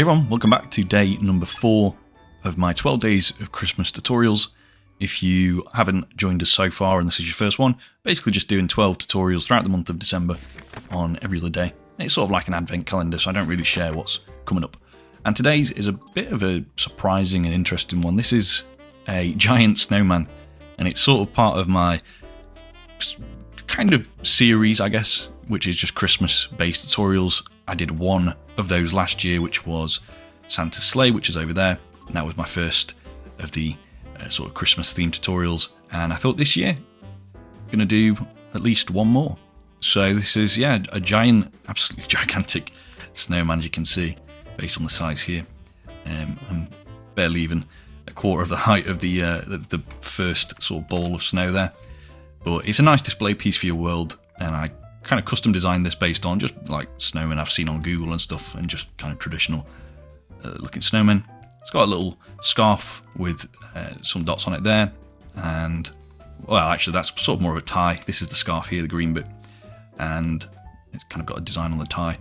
Hey everyone, welcome back to day number 4 of my 12 days of Christmas tutorials. If you haven't joined us so far and this is your first one, basically just doing 12 tutorials throughout the month of December on every other day. And it's sort of like an advent calendar, so I don't really share what's coming up. And today's is a bit of a surprising and interesting one. This is a giant snowman, and it's sort of part of my kind of series, I guess, which is just Christmas-based tutorials. I did one of those last year, which was Santa's Sleigh, which is over there. And that was my first of the sort of Christmas-themed tutorials. And I thought this year, I'm going to do at least one more. So this is, yeah, a giant, absolutely gigantic snowman, as you can see, based on the size here. I'm barely even a quarter of the height of the first sort of ball of snow there. But it's a nice display piece for your world, and I kind of custom designed this based on just like snowmen I've seen on Google and stuff, and just kind of traditional looking snowmen. It's got a little scarf with some dots on it there, and well, actually that's sort of more of a tie. This is the scarf here, the green bit, and it's kind of got a design on the tie.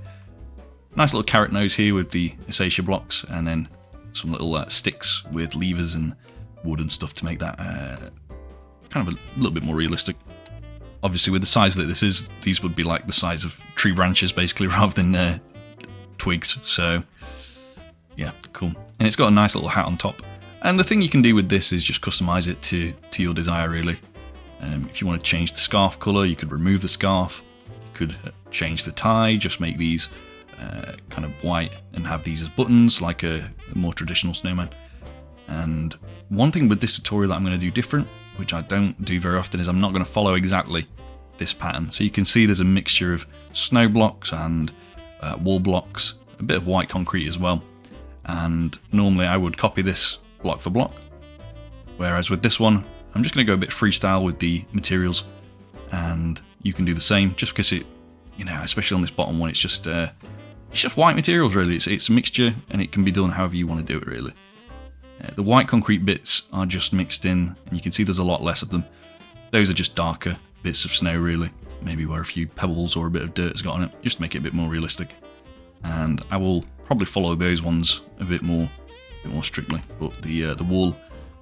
Nice little carrot nose here with the acacia blocks, and then some little sticks with levers and wood and stuff to make that kind of a little bit more realistic. Obviously, with the size that this is, these would be like the size of tree branches, basically, rather than twigs. So, yeah, cool. And it's got a nice little hat on top. And the thing you can do with this is just customize it to your desire, really. If you want to change the scarf color, you could remove the scarf. You could change the tie, just make these kind of white and have these as buttons, like a more traditional snowman. And one thing with this tutorial that I'm going to do different, which I don't do very often, is I'm not going to follow exactly this pattern. So you can see there's a mixture of snow blocks and wall blocks, a bit of white concrete as well. And normally I would copy this block for block, whereas with this one, I'm just going to go a bit freestyle with the materials, and you can do the same, just because it, you know, especially on this bottom one, it's just white materials really. It's a mixture, and it can be done however you want to do it really. The white concrete bits are just mixed in, and you can see there's a lot less of them. Those are just darker bits of snow really, maybe where a few pebbles or a bit of dirt has got on it, just to make it a bit more realistic. And I will probably follow those ones a bit more strictly, but the wall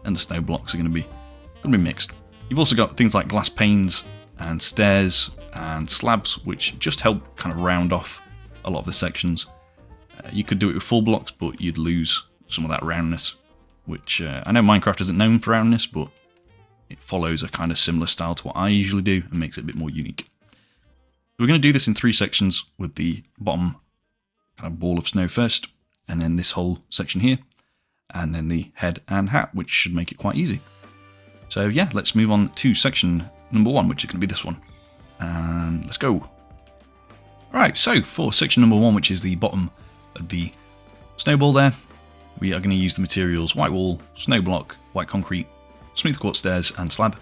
and the snow blocks are going to be mixed. You've also got things like glass panes and stairs and slabs, which just help kind of round off a lot of the sections. You could do it with full blocks, but you'd lose some of that roundness, which I know Minecraft isn't known for roundness, but it follows a kind of similar style to what I usually do and makes it a bit more unique. We're going to do this in 3 sections, with the bottom kind of ball of snow first, and then this whole section here, and then the head and hat, which should make it quite easy. So yeah, let's move on to section number 1, which is going to be this one. And let's go. Alright, so for section number 1, which is the bottom of the snowball there, we are going to use the materials white wall, snow block, white concrete, smooth quartz stairs and slab,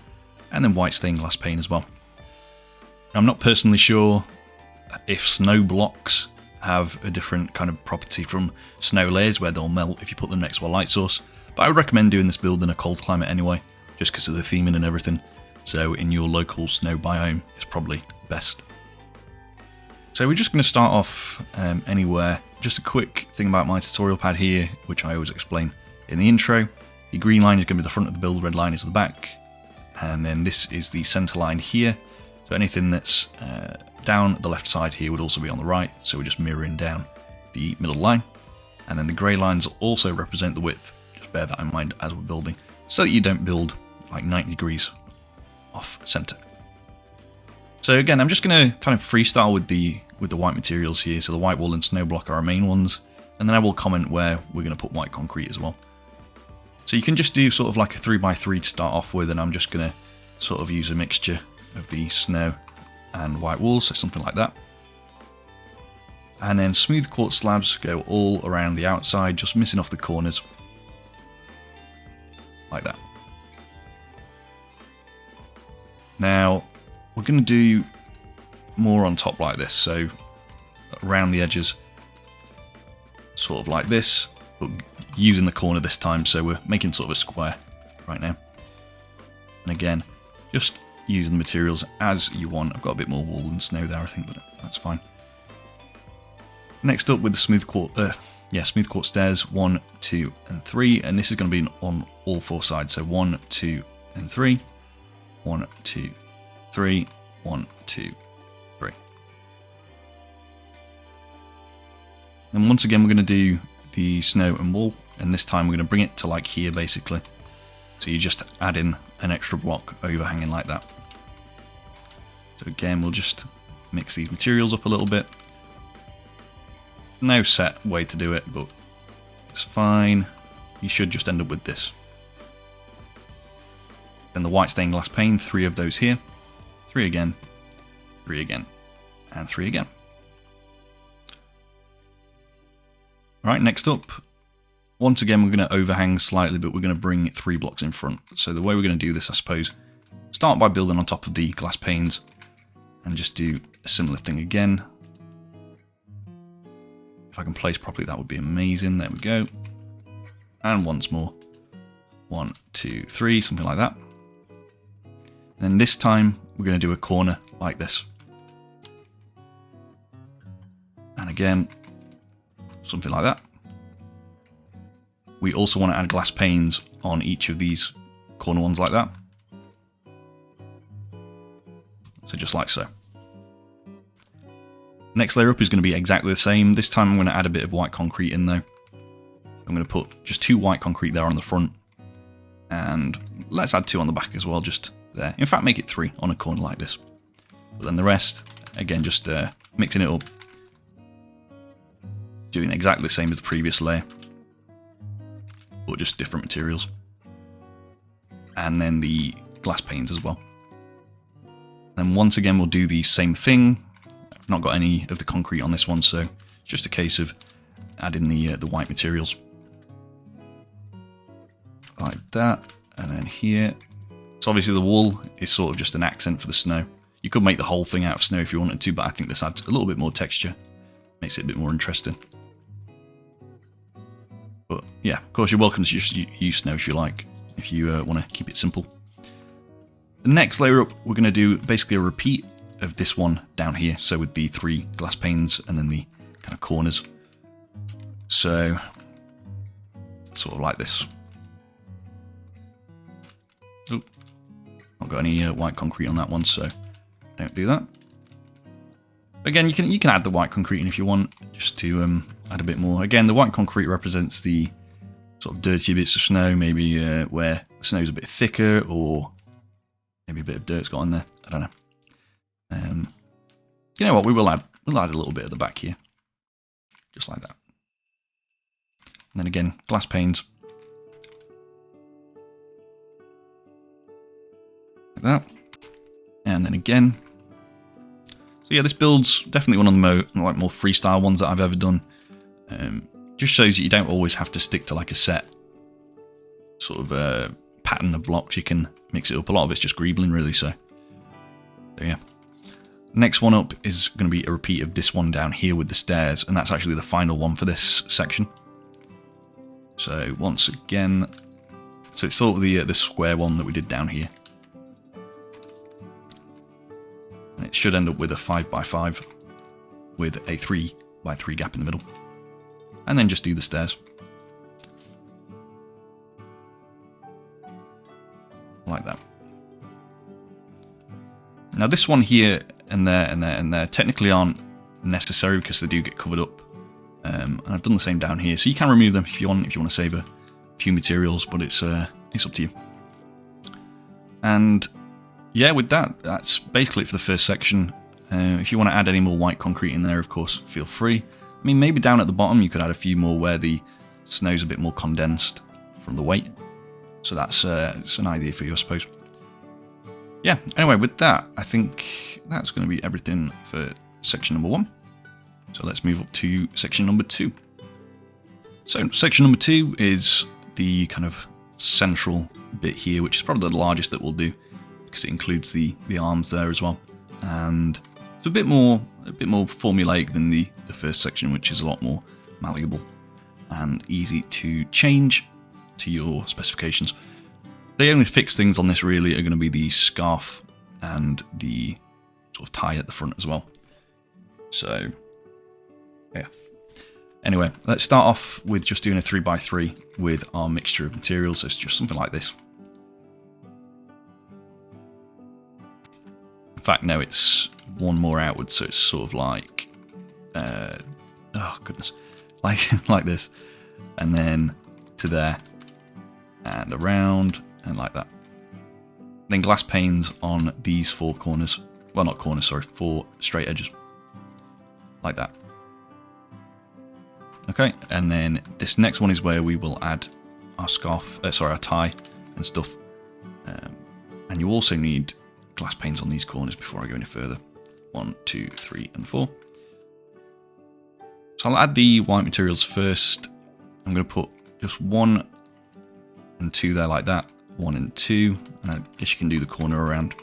and then white stained glass pane as well. Now, I'm not personally sure if snow blocks have a different kind of property from snow layers where they'll melt if you put them next to a light source, but I would recommend doing this build in a cold climate anyway, just because of the theming and everything. So in your local snow biome is probably best. So we're just going to start off anywhere. Just a quick thing about my tutorial pad here, which I always explain in the intro. The green line is going to be the front of the build, red line is the back, and then this is the center line here. So anything that's down the left side here would also be on the right, so we're just mirroring down the middle line. And then the grey lines also represent the width, just bear that in mind as we're building, so that you don't build like 90 degrees off center. So again, I'm just going to kind of freestyle with the white materials here. So the white wall and snow block are our main ones, and then I will comment where we're going to put white concrete as well. So you can just do sort of like a 3x3 to start off with, and I'm just going to sort of use a mixture of the snow and white walls, so something like that. And then smooth quartz slabs go all around the outside, just missing off the corners, like that. Now, we're going to do more on top like this, so around the edges, sort of like this, but using the corner this time, so we're making sort of a square right now. And again, just using the materials as you want. I've got a bit more wool and snow there, I think, but that's fine. Next up with the smooth quartz, smooth quartz stairs, 1, 2, and 3, and this is going to be on all 4 sides. So 1, 2, and 3, 1, 2, 3, 1, 2, 3. And once again, we're going to do the snow and wool, and this time we're going to bring it to like here basically. So you just add in an extra block overhanging like that. So again, we'll just mix these materials up a little bit. No set way to do it, but it's fine. You should just end up with this. Then the white stained glass pane, 3 of those here. 3 again, 3 again, and 3 again. Alright, next up. Once again, we're going to overhang slightly, but we're going to bring 3 blocks in front. So the way we're going to do this, I suppose, start by building on top of the glass panes and just do a similar thing again. If I can place properly, that would be amazing. There we go. And once more. 1, 2, 3, something like that. And then this time, we're going to do a corner like this. And again, something like that. We also want to add glass panes on each of these corner ones like that. So just like so. Next layer up is going to be exactly the same. This time I'm going to add a bit of white concrete in though. I'm going to put just 2 white concrete there on the front. And let's add 2 on the back as well, just there. In fact, make it 3 on a corner like this. But then the rest, again, just mixing it up. Doing exactly the same as the previous layer. But just different materials. And then the glass panes as well. Then once again, we'll do the same thing. I've not got any of the concrete on this one, so it's just a case of adding the white materials. Like that, and then here. So obviously the wool is sort of just an accent for the snow. You could make the whole thing out of snow if you wanted to, but I think this adds a little bit more texture. Makes it a bit more interesting. But yeah, of course you're welcome to just use snow if you like, if you want to keep it simple. The next layer up, we're going to do basically a repeat of this one down here. So with the 3 glass panes and then the kind of corners. So sort of like this. Oh, not got any white concrete on that one, so don't do that. Again, you can add the white concrete in if you want, just to add a bit more. Again, the white concrete represents the sort of dirty bits of snow, maybe where the snow's a bit thicker, or maybe a bit of dirt's got on there. I don't know. You know what? We'll add a little bit at the back here, just like that. And then again, glass panes. Like that. And then again. So yeah, this build's definitely one of the more freestyle ones that I've ever done. Just shows that you don't always have to stick to like a set sort of pattern of blocks. You can mix it up. A lot of it's just greebling really, so yeah. Next one up is going to be a repeat of this one down here with the stairs, and that's actually the final one for this section. So once again, so it's sort of the square one that we did down here. And it should end up with a 5x5 with a 3x3 gap in the middle. And then just do the stairs. Like that. Now this one here and there and there and there technically aren't necessary because they do get covered up. And I've done the same down here, so you can remove them if you want to save a few materials, but it's up to you. And yeah, with that, that's basically it for the first section. If you want to add any more white concrete in there, of course, feel free. I mean, maybe down at the bottom you could add a few more where the snow's a bit more condensed from the weight. So that's an idea for you, I suppose. Yeah, anyway, with that, I think that's going to be everything for section number 1. So let's move up to section number 2. So section number 2 is the kind of central bit here, which is probably the largest that we'll do because it includes the arms there as well. And it's a bit more formulaic than the first section, which is a lot more malleable and easy to change to your specifications. The only fixed things on this really are going to be the scarf and the sort of tie at the front as well. So, yeah. Anyway, let's start off with just doing a 3x3 with our mixture of materials. So it's just something like this. In fact, no, it's one more outwards, so it's sort of like, oh goodness, like this, and then to there, and around, and like that. Then glass panes on these 4 corners. Well, not corners, sorry, 4 straight edges, like that. Okay, and then this next one is where we will add our scarf, our tie and stuff. And you also need glass panes on these corners before I go any further. 1, 2, 3, and 4. So I'll add the white materials first. I'm going to put just 1 and 2 there like that. 1 and 2, and I guess you can do the corner around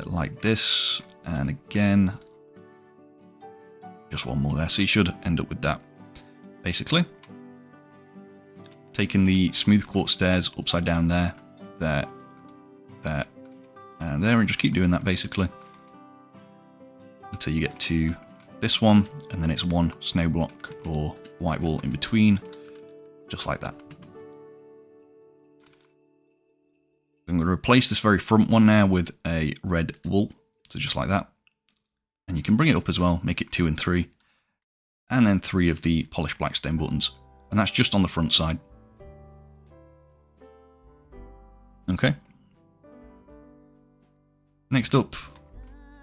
like this. And again, just 1 more there. So you should end up with that, basically. Taking the smooth quartz stairs upside down there, there, and there, and just keep doing that basically until you get to this one, and then it's 1 snow block or white wall in between, just like that. I'm going to replace this very front one now with a red wool, so just like that. And you can bring it up as well, make it 2 and 3, and then 3 of the polished black stone buttons, and that's just on the front side. Okay. Next up,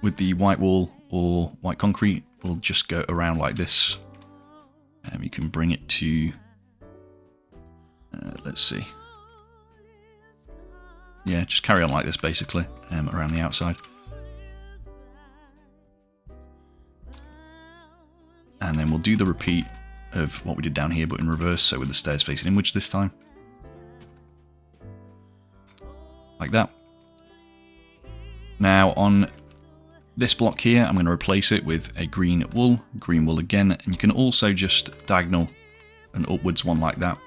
with the white wall or white concrete, we'll just go around like this. You can bring it to, let's see. Yeah, just carry on like this basically, around the outside. And then we'll do the repeat of what we did down here, but in reverse, so with the stairs facing inwards this time. Like that. Now on this block here, I'm going to replace it with a green wool again, and you can also just diagonal an upwards one like that.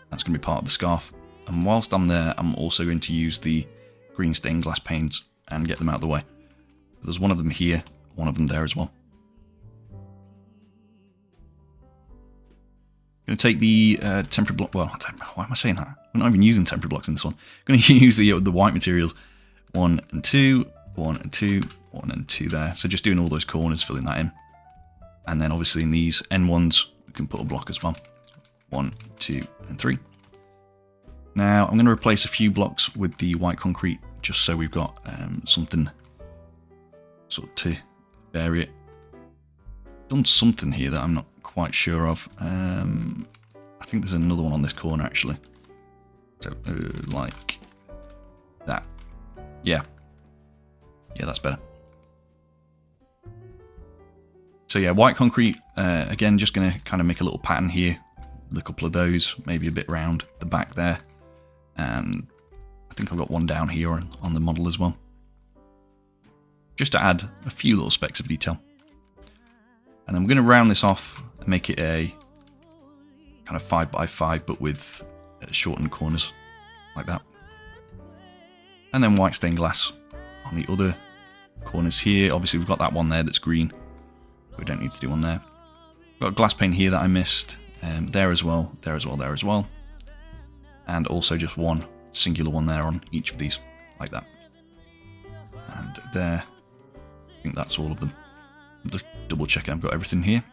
That's going to be part of the scarf. And whilst I'm there, I'm also going to use the green stained glass panes and get them out of the way. There's one of them here, one of them there as well. I'm going to take the temporary block. Well, why am I saying that? I'm not even using temporary blocks in this one. I'm going to use the white materials. 1 and 2, 1 and 2, 1 and 2 there. So just doing all those corners, filling that in. And then obviously in these end ones, we can put a block as well. 1, 2, and 3. Now I'm going to replace a few blocks with the white concrete, just so we've got something sort of to vary it. Done something here that I'm not quite sure of. I think there's another one on this corner actually. So like that. Yeah, that's better. So yeah, white concrete, again, just going to kind of make a little pattern here with a couple of those, maybe a bit round the back there. And I think I've got one down here on the model as well. Just to add a few little specks of detail. And then we're going to round this off and make it a kind of 5x5, but with shortened corners, like that. And then white stained glass on the other corners here. Obviously we've got that one there that's green. We don't need to do one there. We've got a glass pane here that I missed. There as well, there as well, there as well. And also just one singular one there on each of these, like that. And there. I think that's all of them. I'm just double checking I've got everything here.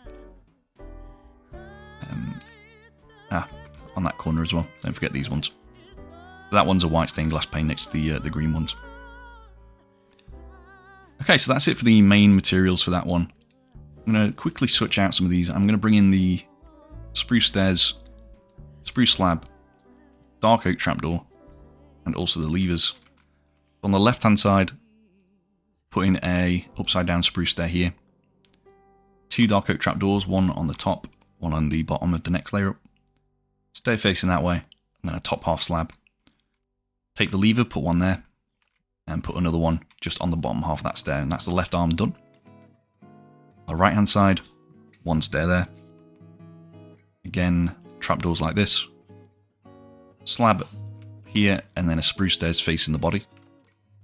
On that corner as well. Don't forget these ones. That one's a white stained glass pane next to the green ones. Okay, so that's it for the main materials for that one. I'm going to quickly switch out some of these. I'm going to bring in the spruce stairs, spruce slab, dark oak trapdoor, and also the levers. On the left hand side, put in a upside down spruce stair here. 2 dark oak trapdoors, one on the top, one on the bottom of the next layer up. Stair facing that way, and then a top half slab. Take the lever, put one there, and put another one just on the bottom half of that stair, and that's the left arm done. On the right hand side, one stair there. Again, trapdoors like this. Slab here, and then a spruce stairs facing the body.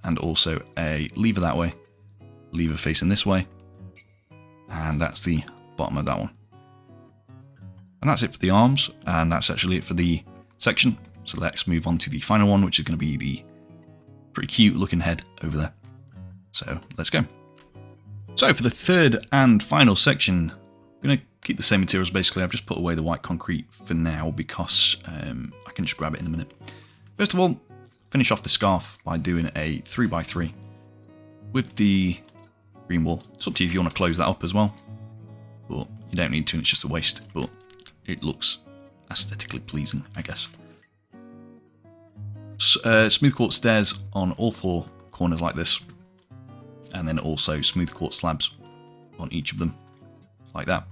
And also a lever that way, lever facing this way. And that's the bottom of that one. And that's it for the arms, and that's actually it for the section. So let's move on to the final one, which is going to be the pretty cute looking head over there. So let's go. So for the third and final section, I'm going to keep the same materials basically. I've just put away the white concrete for now because I can just grab it in a minute. First of all, finish off the scarf by doing a 3x3 with the green wool. It's up to you if you want to close that up as well, but you don't need to, it's just a waste, but it looks aesthetically pleasing, I guess. Smooth quartz stairs on all 4 corners like this, and then also smooth quartz slabs on each of them, like that.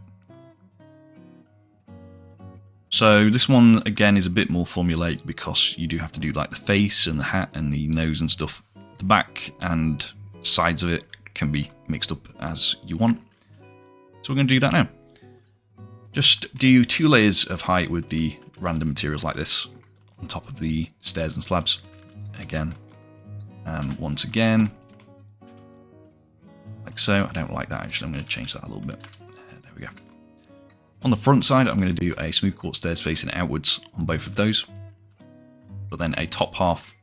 So this one again is a bit more formulaic because you do have to do like the face and the hat and the nose and stuff. The back and sides of it can be mixed up as you want. So we're going to do that now. Just do 2 layers of height with the random materials like this on top of the stairs and slabs. Again, and once again, like so. I don't like that actually, I'm going to change that a little bit. There we go. On the front side, I'm going to do a smooth quartz stairs facing outwards on both of those, but then a top half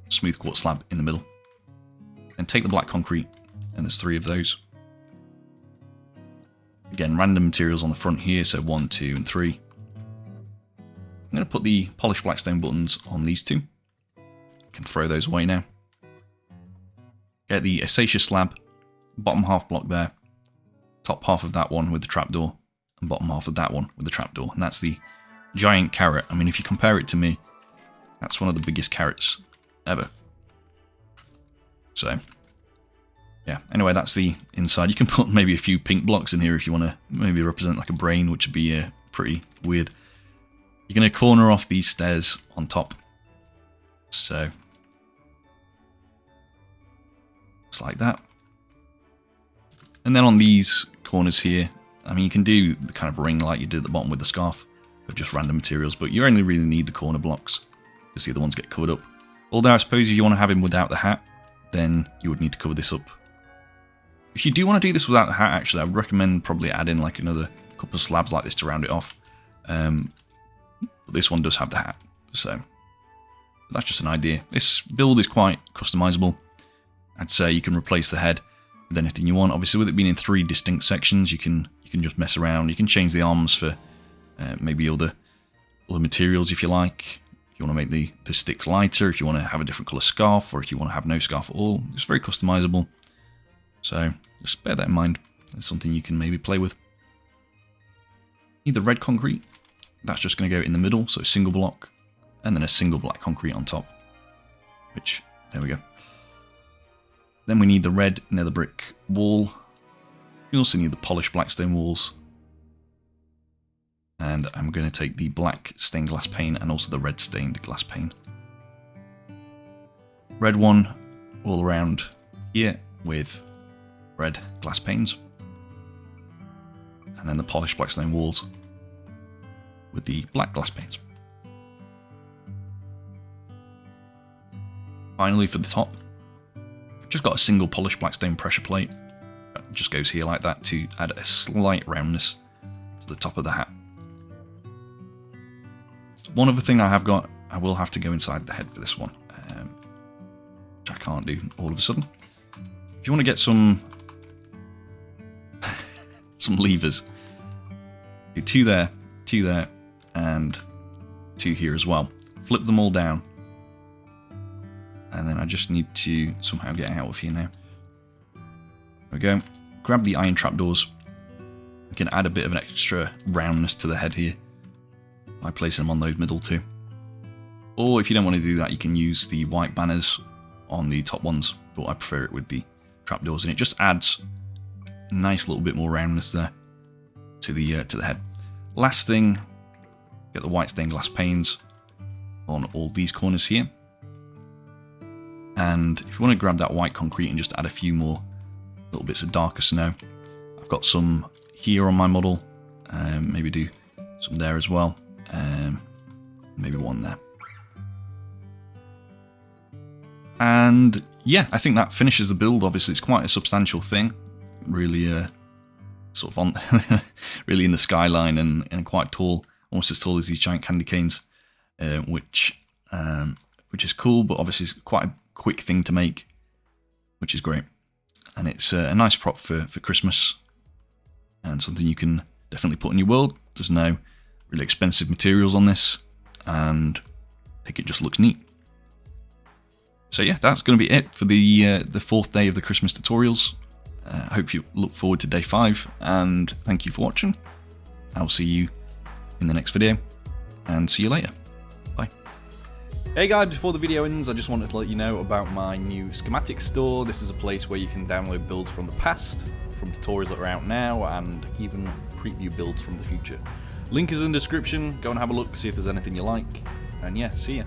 smooth quartz slab in the middle. Then take the black concrete, and there's 3 of those. Again, random materials on the front here, so 1, 2, and 3. I'm going to put the polished blackstone buttons on these 2. I can throw those away now. Get the acacia slab, bottom half block there, top half of that one with the trapdoor, and bottom half of that one with the trapdoor. And that's the giant carrot. I mean, if you compare it to me, that's one of the biggest carrots ever. So, yeah, anyway, that's the inside. You can put maybe a few pink blocks in here if you want to maybe represent like a brain, which would be pretty weird. You're going to corner off these stairs on top. So, just like that. And then on these corners here, I mean, you can do the kind of ring like you did at the bottom with the scarf of just random materials, but you only really need the corner blocks because the other ones get covered up. Although I suppose if you want to have him without the hat, then you would need to cover this up. If you do want to do this without the hat, actually, I would recommend probably add in like another couple of slabs like this to round it off. But this one does have the hat, so that's just an idea. This build is quite customizable. I'd say you can replace the head with anything you want. Obviously, with it being in 3 distinct sections, you can just mess around. You can change the arms for maybe other materials if you like. If you want to make the sticks lighter, if you want to have a different colour scarf, or if you want to have no scarf at all, it's very customizable. So just bear that in mind. It's something you can maybe play with. Need the red concrete. That's just going to go in the middle, so a single block, and then a single black concrete on top. Which, there we go. Then we need the red nether brick wall. You also need the polished blackstone walls. And I'm going to take the black stained glass pane and also the red stained glass pane. Red one all around here with red glass panes. And then the polished blackstone walls with the black glass panes. Finally, for the top, I've just got a single polished blackstone pressure plate. That just goes here like that to add a slight roundness to the top of the hat. One other thing I will have to go inside the head for this one, which I can't do all of a sudden. If you want to get some levers, do 2 there, 2 there, and 2 here as well. Flip them all down. And then I just need to somehow get out of here now. There we go. Grab the iron trapdoors. You can add a bit of an extra roundness to the head here by placing them on those middle 2. Or if you don't want to do that, you can use the white banners on the top ones, but I prefer it with the trapdoors, and it just adds a nice little bit more roundness there to the head. Last thing, get the white stained glass panes on all these corners here. And if you want to grab that white concrete and just add a few more little bits of darker snow, I've got some here on my model. Maybe do some there as well. Maybe one there. And yeah, I think that finishes the build. Obviously, it's quite a substantial thing. Really sort of on really in the skyline and quite tall, almost as tall as these giant candy canes, which is cool, but obviously it's quite a quick thing to make, which is great. And it's a nice prop for Christmas, and something you can definitely put in your world. There's no really expensive materials on this, and I think it just looks neat. So yeah, that's going to be it for the fourth day of the Christmas tutorials. I hope you look forward to day 5, and thank you for watching. I'll see you in the next video, and see you later. Bye. Hey guys, before the video ends, I just wanted to let you know about my new schematic store. This is a place where you can download builds from the past, from tutorials that are out now, and even preview builds from the future. Link is in the description. Go and have a look, see if there's anything you like, and yeah, see ya.